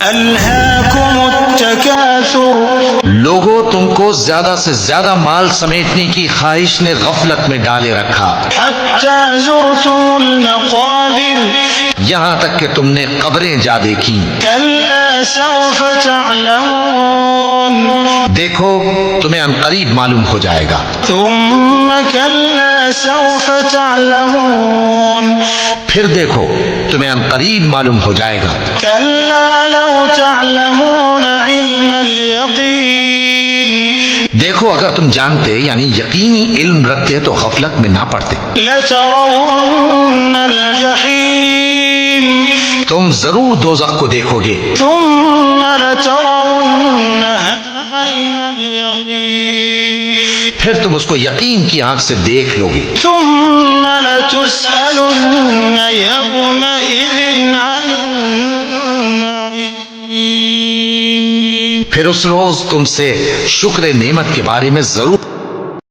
ألهاكم التكاثر لوگوں تم کو زیادہ سے زیادہ مال سمیٹنے کی خواہش نے غفلت میں ڈالے رکھا، حتى زرتم المقابر یہاں تک کہ تم نے قبریں جا دیکھی۔ كلا سوف تعلمون دیکھو تمہیں عنقریب معلوم ہو جائے گا۔ ثم كلا سوف تعلمون پھر دیکھو تمہیں عنقریب معلوم ہو جائے گا۔ كلا لو تعلمون علم اليقين دیکھو اگر تم جانتے یعنی یقینی علم رکھتے تو غفلت میں نہ پڑتے، لترون الجحيم تم ضرور دوزخ کو دیکھو گے، ثم لترونها عين اليقين پھر تم اس کو یقین کی آنکھ سے دیکھ لو گے، ثم لتسألن يومئذ عن النعيم پھر اس روز تم سے شکر نعمت کے بارے میں ضرور